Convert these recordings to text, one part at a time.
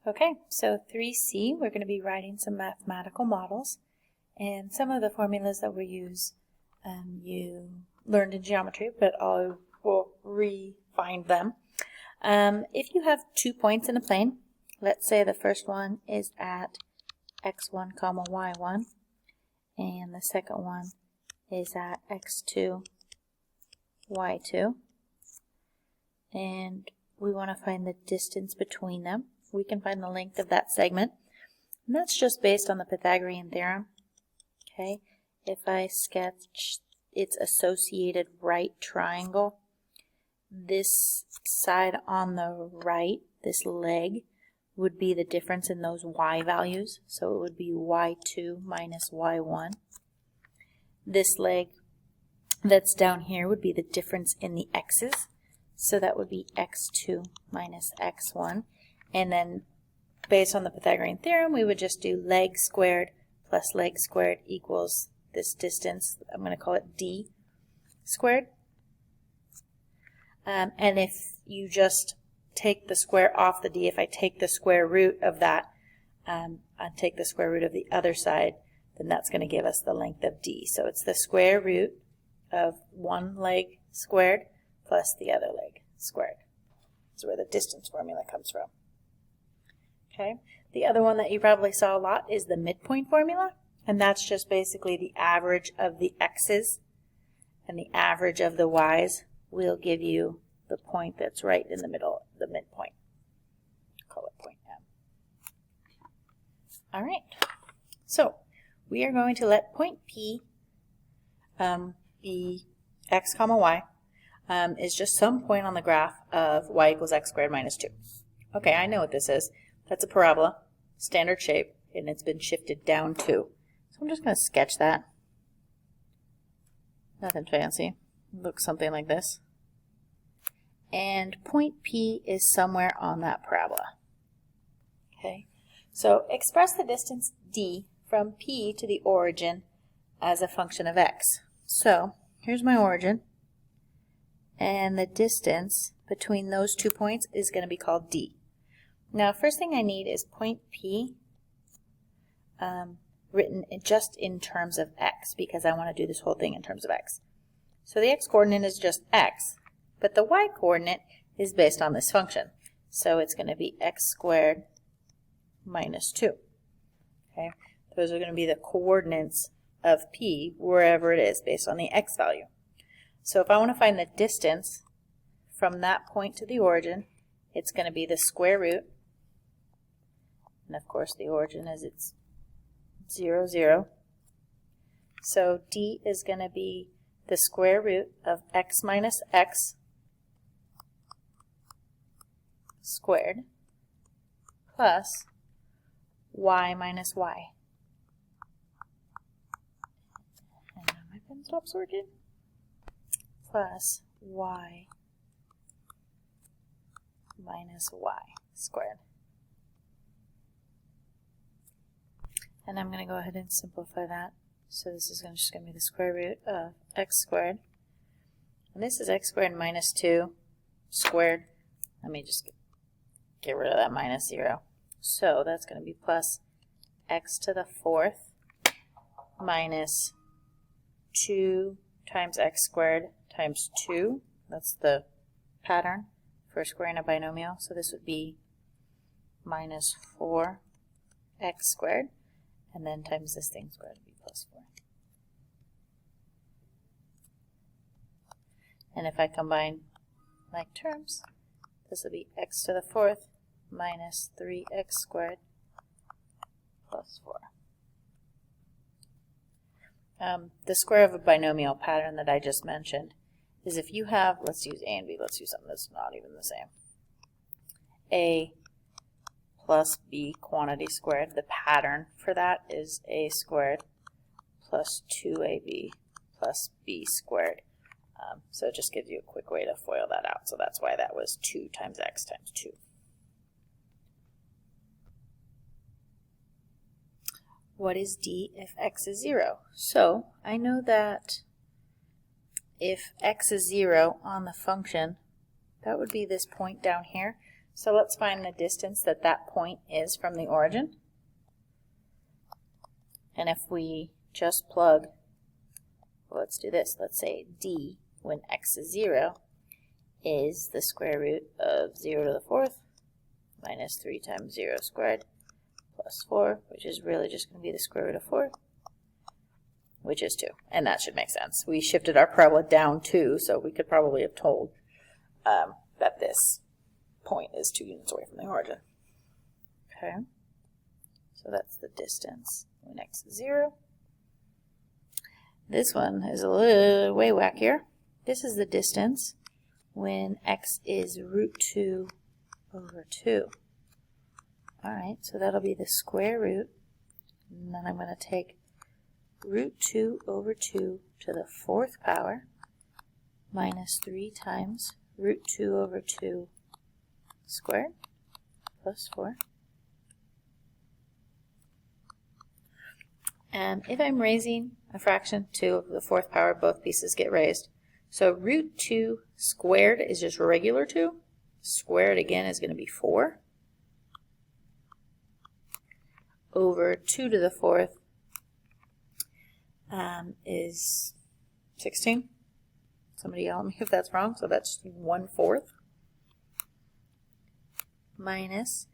Okay, so 3C, we're going to be writing some mathematical models, and some of the formulas that we use you learned in geometry, but I will refine them. If you have 2 points in a plane, let's say the first one is at x1 comma y1, and the second one is at x2 y2, and we want to find the distance between them. We can find the length of that segment, and that's just based on the Pythagorean theorem. Okay, if I sketch its associated right triangle, this side on the right, this leg, would be the difference in those y values, so it would be y2 minus y1. This leg that's down here would be the difference in the x's, so that would be x2 minus x1. And then, based on the Pythagorean theorem, we would just do leg squared plus leg squared equals this distance. I'm going to call it d squared. And if you just take the square off the d, if I take the square root of that, and take the square root of the other side, then that's going to give us the length of d. So it's the square root of one leg squared plus the other leg squared. That's where the distance formula comes from. Okay. The other one that you probably saw a lot is the midpoint formula, and that's just basically the average of the x's and the average of the y's will give you the point that's right in the middle, the midpoint. Call it point M. All right. So we are going to let point P be x comma y is just some point on the graph of y equals x squared minus 2. Okay, I know what this is. That's a parabola, standard shape, and it's been shifted down 2. So I'm just going to sketch that. Nothing fancy. Looks something like this. And point P is somewhere on that parabola. Okay, so express the distance d from P to the origin as a function of x. So here's my origin, and the distance between those 2 points is going to be called d. Now, first thing I need is point P written just in terms of x, because I want to do this whole thing in terms of x. So the x-coordinate is just x, but the y-coordinate is based on this function. So it's going to be x squared minus 2. Okay, those are going to be the coordinates of P wherever it is based on the x value. So if I want to find the distance from that point to the origin, it's going to be the square root. And of course the origin is it's 0, 0. So d is going to be the square root of x minus x squared plus y minus y. And now my pen stops working. Plus y minus y squared. And I'm going to go ahead and simplify that. So this is just going to be the square root of x squared. And this is x squared minus 2 squared. Let me just get rid of that minus 0. So that's going to be plus x to the 4th minus 2 times x squared times 2. That's the pattern for squaring a binomial. So this would be minus 4x squared. And then times this thing squared would be plus 4. And if I combine like terms, this will be x to the 4th minus 3x squared plus 4. The square of a binomial pattern that I just mentioned is if you have, let's use a and b, let's use something that's not even the same. A plus b quantity squared, the pattern for that is a squared plus 2ab plus b squared. So it just gives you a quick way to FOIL that out. So that's why that was 2 times x times 2. What is d if x is 0? So I know that if x is 0 on the function, that would be this point down here. So let's find the distance that that point is from the origin. And if we just plug, well, let's do this. Let's say d, when x is 0, is the square root of 0 to the 4th minus 3 times 0 squared plus 4, which is really just going to be the square root of 4, which is 2. And that should make sense. We shifted our parabola down 2, so we could probably have told that this point is 2 units away from the origin. Okay, so that's the distance when x is 0. This one is a little way wackier. This is the distance when x is root 2 over 2. Alright, so that'll be the square root, and then I'm going to take root 2 over 2 to the 4th power minus 3 times root 2 over 2 squared plus 4. And if I'm raising a fraction to the 4th power, both pieces get raised. So root 2 squared is just regular 2. Squared again is going to be 4 over 2 to the 4th is 16. Somebody yell at me if that's wrong. So that's 1/4 minus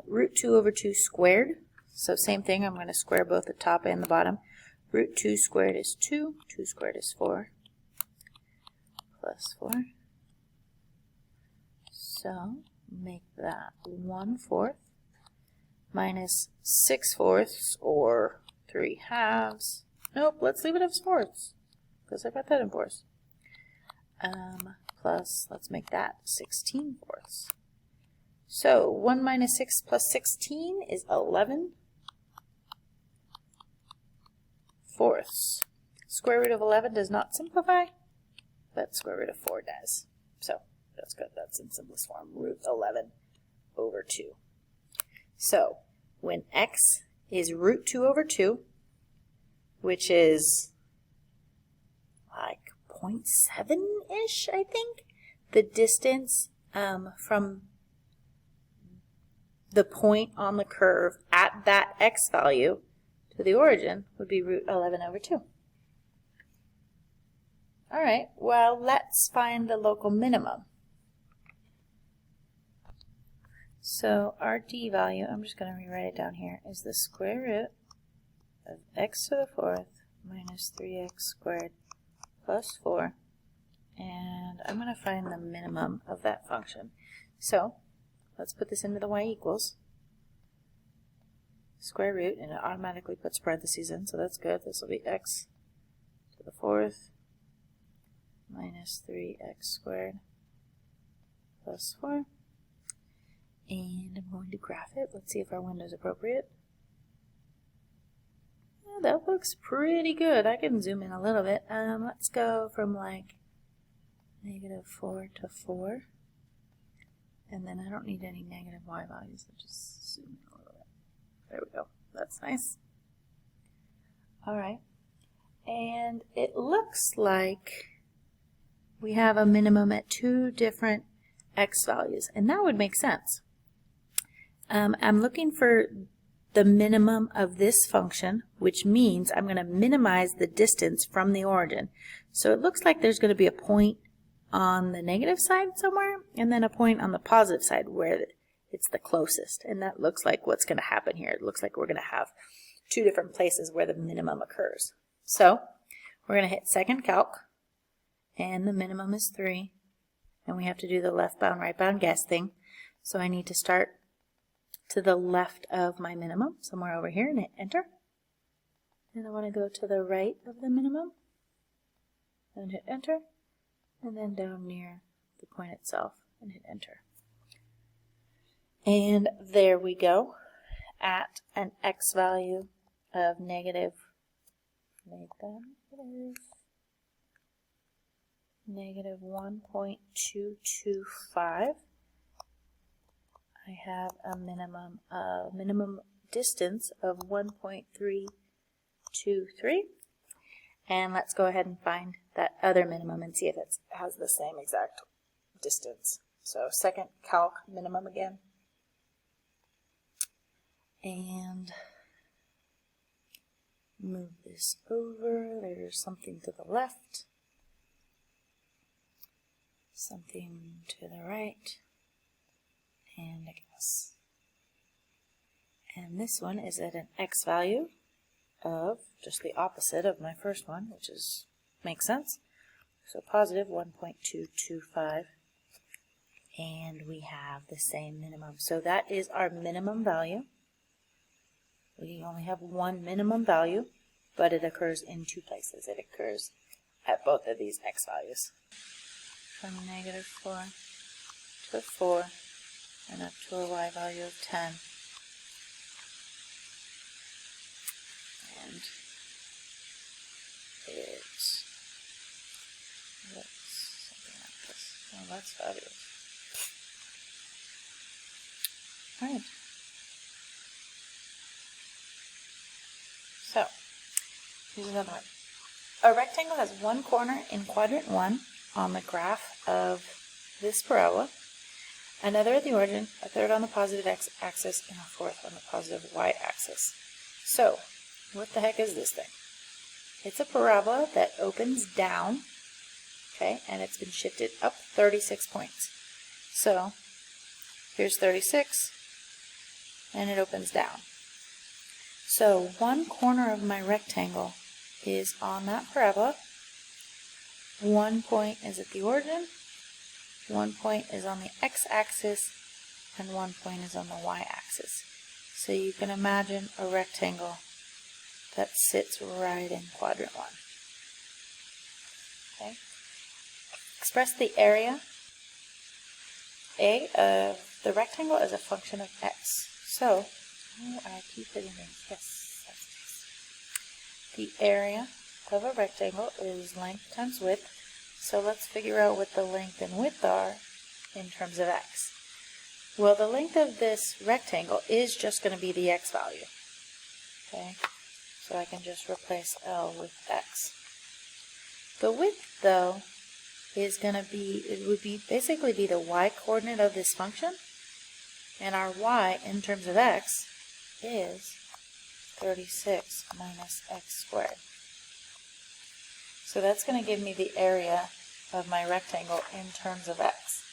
root 2 over 2 squared. So same thing, I'm going to square both the top and the bottom. Root 2 squared is 2, 2 squared is 4, plus 4. So make that 1/4 minus 6/4 or 3/2. Nope, let's leave it as fourths, because I've got that in fourths. Plus, let's make that 16/4. So 1 minus 6 plus 16 is 11/4. Square root of 11 does not simplify, but square root of 4 does. So that's good. That's in simplest form, root 11 over 2. So when x is root 2 over 2, which is like 0.7-ish, I think, the distance from the point on the curve at that x value to the origin would be root 11 over 2. All right, well, let's find the local minimum. So our d value, I'm just going to rewrite it down here, is the square root of x to the 4th minus 3x squared plus 4. And I'm going to find the minimum of that function. So let's put this into the y equals square root, and it automatically puts parentheses in, so that's good. This will be x to the 4th minus 3x squared plus 4. And I'm going to graph it. Let's see if our window is appropriate. Yeah, that looks pretty good. I can zoom in a little bit. Let's go from like -4 to 4. And then I don't need any negative y values, so just zoom in a little bit. There we go. That's nice. Alright. And it looks like we have a minimum at 2 different x values, and that would make sense. I'm looking for the minimum of this function, which means I'm going to minimize the distance from the origin. So it looks like there's going to be a point on the negative side somewhere, and then a point on the positive side where it's the closest. And that looks like what's going to happen here. It looks like we're going to have 2 different places where the minimum occurs. So we're going to hit second calc, and the minimum is 3. And we have to do the left bound, right bound guess thing. So I need to start to the left of my minimum, somewhere over here, and hit enter. And I want to go to the right of the minimum, and hit enter. And then down near the point itself, and hit enter. And there we go, at an x value of negative, make that negative 1.225. I have a minimum distance of 1.323. And let's go ahead and find that other minimum and see if it has the same exact distance. So second calc minimum again. And move this over. There's something to the left, something to the right, and a guess. And this one is at an x value of just the opposite of my first one, which is makes sense. So positive 1.225, and we have the same minimum. So that is our minimum value. We only have one minimum value, but it occurs in two places. It occurs at both of these x values. From -4 to 4 and up to a y value of 10. And it looks something like this. Oh, that's fabulous. Alright. So, here's another one. A rectangle has one corner in quadrant 1 on the graph of this parabola, another at the origin, a third on the positive x-axis, and a fourth on the positive y-axis. So, what the heck is this thing? It's a parabola that opens down, okay, and it's been shifted up 36 points. So, here's 36, and it opens down. So, one corner of my rectangle is on that parabola. One point is at the origin, one point is on the x-axis, and one point is on the y-axis. So you can imagine a rectangle that sits right in quadrant 1. Okay. Express the area A of the rectangle as a function of x. So, I keep hitting things. Yes, that's nice. The area of a rectangle is length times width. So let's figure out what the length and width are in terms of x. Well, the length of this rectangle is just going to be the x value. Okay, so I can just replace L with x. The width, though, is going to be, it would be basically be the y coordinate of this function, and our y in terms of x is 36 minus x squared. So that's going to give me the area of my rectangle in terms of x.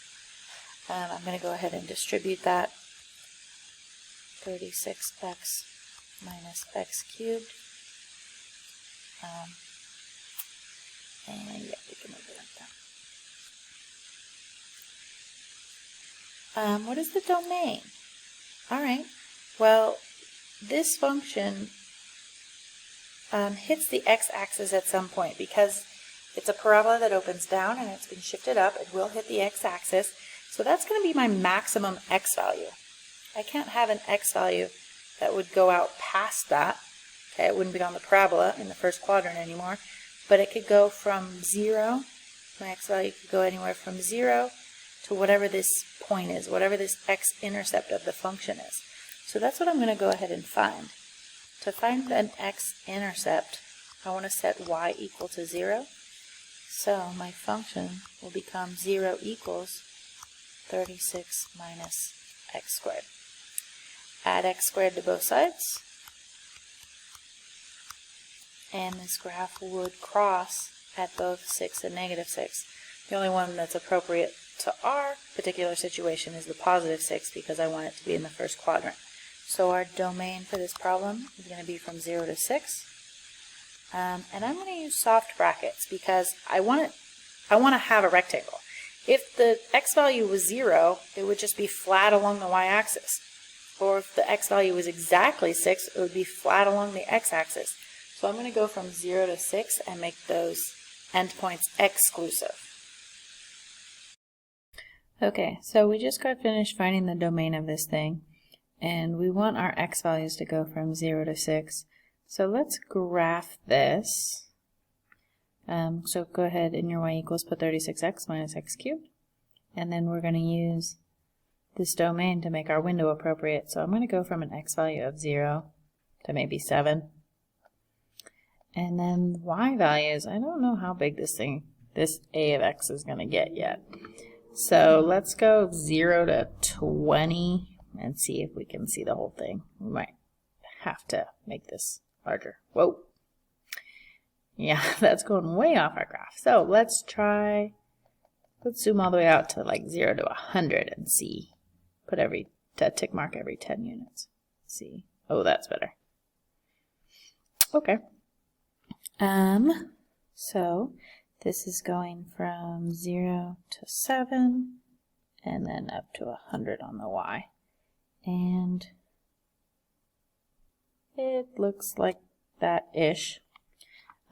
And I'm going to go ahead and distribute that. 36x minus x cubed. And yeah, we can move it like that. What is the domain? Alright, well, this function hits the x-axis at some point because it's a parabola that opens down and it's been shifted up. It will hit the x-axis. So that's going to be my maximum x value. I can't have an x value that would go out past that. Okay, it wouldn't be on the parabola in the first quadrant anymore, but it could go from 0. My x value could go anywhere from 0 to whatever this point is, whatever this x-intercept of the function is. So that's what I'm going to go ahead and find. To find an x-intercept, I want to set y equal to 0. So my function will become 0 equals 36 minus x squared. Add x squared to both sides, and this graph would cross at both 6 and -6. The only one that's appropriate to our particular situation is the positive 6 because I want it to be in the first quadrant. So our domain for this problem is going to be from 0 to 6. And I'm going to use soft brackets because I want to have a rectangle. If the x value was 0, it would just be flat along the y-axis. Or if the x value was exactly 6, it would be flat along the x-axis. So I'm going to go from 0 to 6 and make those endpoints exclusive. Okay, so we just got finished finding the domain of this thing. And we want our x values to go from 0 to 6. So let's graph this. So go ahead in your y equals, put 36x minus x cubed. And then we're going to use this domain to make our window appropriate. So I'm going to go from an x value of 0 to maybe 7. And then y values, I don't know how big this a of x is going to get yet. So let's go 0 to 20 and see if we can see the whole thing. We might have to make this larger. Whoa. Yeah, that's going way off our graph. So let's zoom all the way out to like 0 to 100 and see. Put a tick mark every 10 units. See. Oh, that's better. Okay. So this is going from 0 to 7 and then up to 100 on the Y. And it looks like that-ish.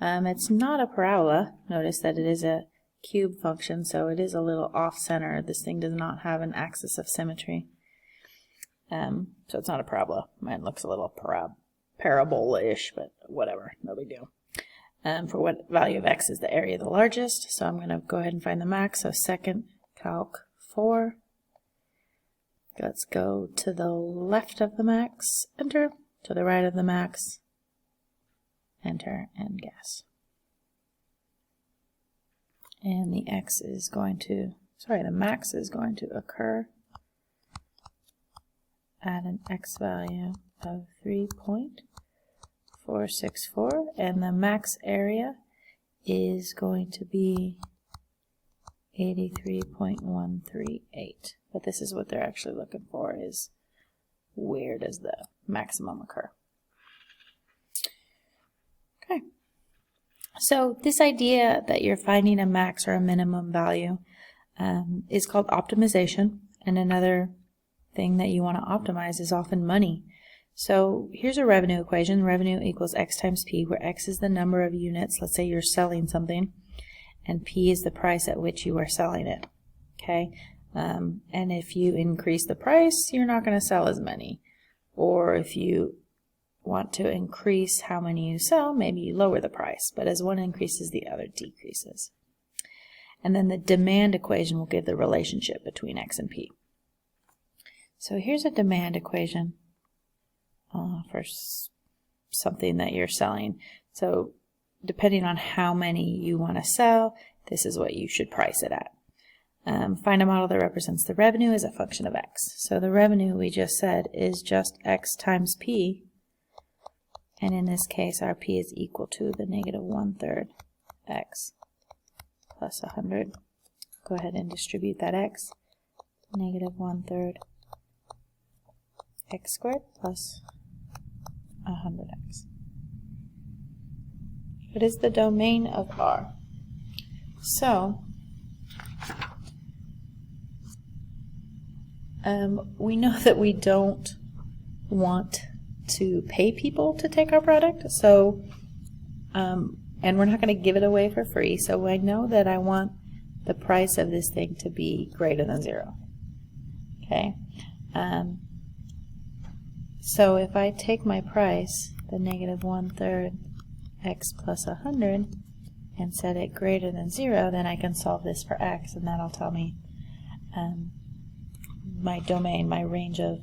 It's not a parabola. Notice that it is a cube function, so it is a little off-center. This thing does not have an axis of symmetry. So it's not a parabola. Mine looks a little parabola-ish, but whatever, no big deal. For what value of x is the area the largest, so I'm going to go ahead and find the max. So second calc 4. Let's go to the left of the max, enter, to the right of the max, enter, and guess. And the max is going to occur at an x value of 3.464, and the max area is going to be 83.138. But this is what they're actually looking for, is where does the maximum occur. Okay. So this idea that you're finding a max or a minimum value is called optimization, and another thing that you want to optimize is often money. So here's a revenue equation. Revenue equals x times p, where x is the number of units. Let's say you're selling something, and p is the price at which you are selling it. Okay, and if you increase the price, you're not going to sell as many. Or if you want to increase how many you sell, maybe you lower the price. But as one increases, the other decreases. And then the demand equation will give the relationship between x and p. So here's a demand equation for something that you're selling. So depending on how many you want to sell, this is what you should price it at. Find a model that represents the revenue as a function of x. So the revenue, we just said, is just x times p. And in this case, our p is equal to the negative 1/3 x plus 100. Go ahead and distribute that x. Negative 1/3 x squared plus 100x. What is the domain of R? So, we know that we don't want to pay people to take our product, so and we're not going to give it away for free, so I know that I want the price of this thing to be greater than 0. Okay, so if I take my price, the negative 1/3 x plus 100, and set it greater than 0, then I can solve this for x, and that'll tell me my domain, my range of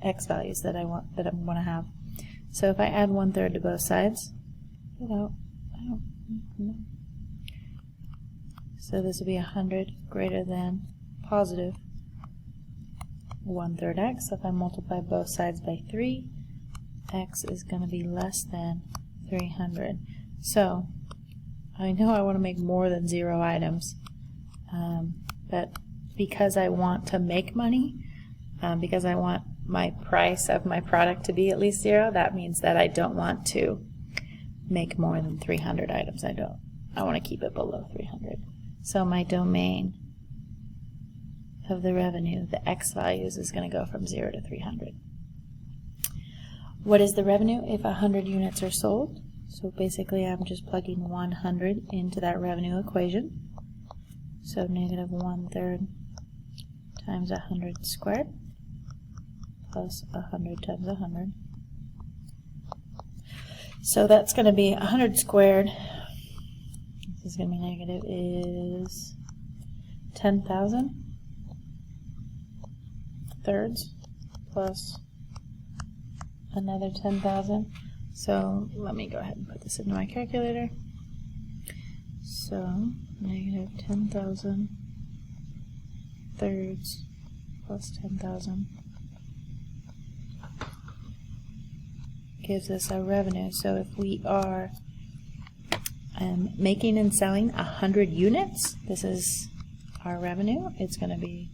x values that I'm going to have. So if I add 1/3 to both sides, so this will be 100 greater than positive 1/3 x. So if I multiply both sides by 3, x is going to be less than 300. So I know I want to make more than 0 items, but because I want to make money, because I want my price of my product to be at least 0, that means that I don't want to make more than 300 items. I want to keep it below 300. So my domain of the revenue, the x values, is going to go from 0 to 300. What is the revenue if 100 units are sold? So basically I'm just plugging 100 into that revenue equation. So negative 1/3 times 100 squared plus 100 times 100. So that's going to be 100 squared. This is going to be negative, is 10,000 thirds plus another 10,000. So let me go ahead and put this into my calculator. So negative 10,000 1/3 plus 10,000 gives us our revenue. So if we are making and selling 100 units, this is our revenue. It's going to be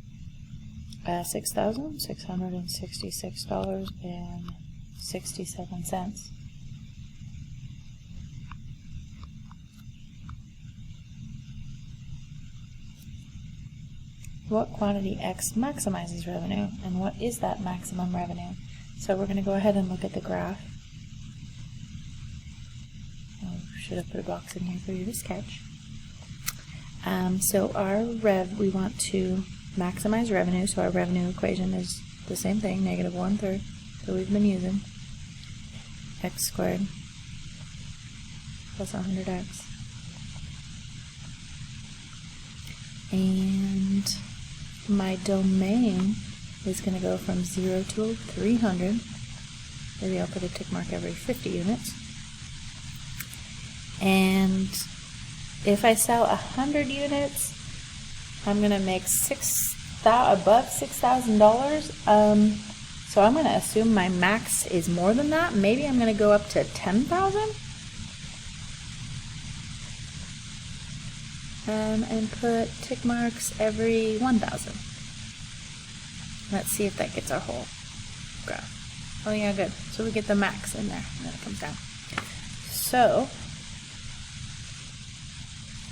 $6,666.67. What quantity X maximizes revenue, and what is that maximum revenue? So we're going to go ahead and look at the graph. Oh, should have put a box in here for you to sketch. So our we want to maximize revenue, so our revenue equation is the same thing, negative 1/3 that we've been using, x squared plus 100x. And my domain is going to go from 0 to 300. Maybe I'll put a tick mark every 50 units. And if I sell 100 units, I'm going to make above $6,000. So I'm going to assume my max is more than that. Maybe I'm going to go up to 10,000. And put tick marks every 1,000. Let's see if that gets our whole graph. Oh yeah, good. So we get the max in there, and then it comes down. So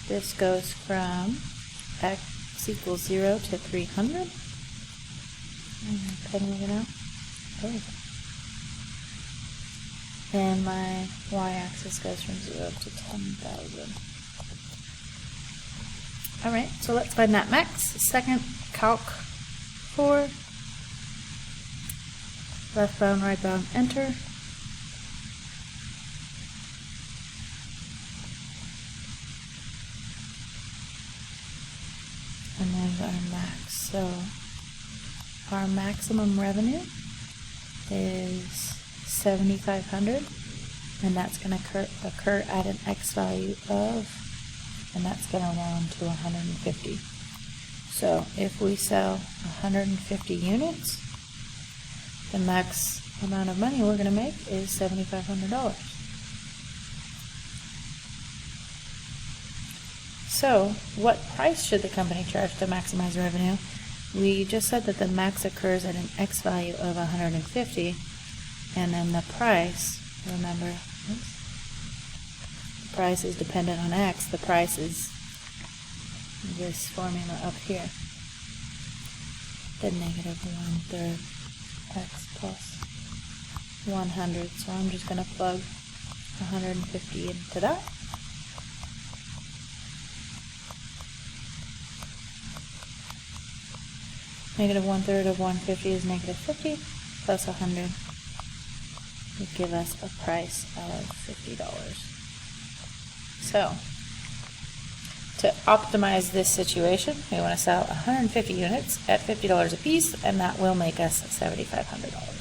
this goes from x equals 0 to 300. Pen moving out. Oh. And my y-axis goes from 0 to 10,000. Alright, so let's find that max. Second calc 4. Left bound, right bound, enter. And there's our max. So our maximum revenue is $7,500, and that's going to occur at an X value of, and that's going to round to 150. So if we sell 150 units, the max amount of money we're going to make is $7,500. So what price should the company charge to maximize revenue? We just said that the max occurs at an X value of 150, and then the price, remember, the price is dependent on X. The price is this formula up here, the negative 1/3 X plus 100. So I'm just going to plug 150 into that. Negative 1/3 of 150 is negative 50, plus 100 would give us a price of $50. So, to optimize this situation, we want to sell 150 units at $50 a piece, and that will make us $7,500.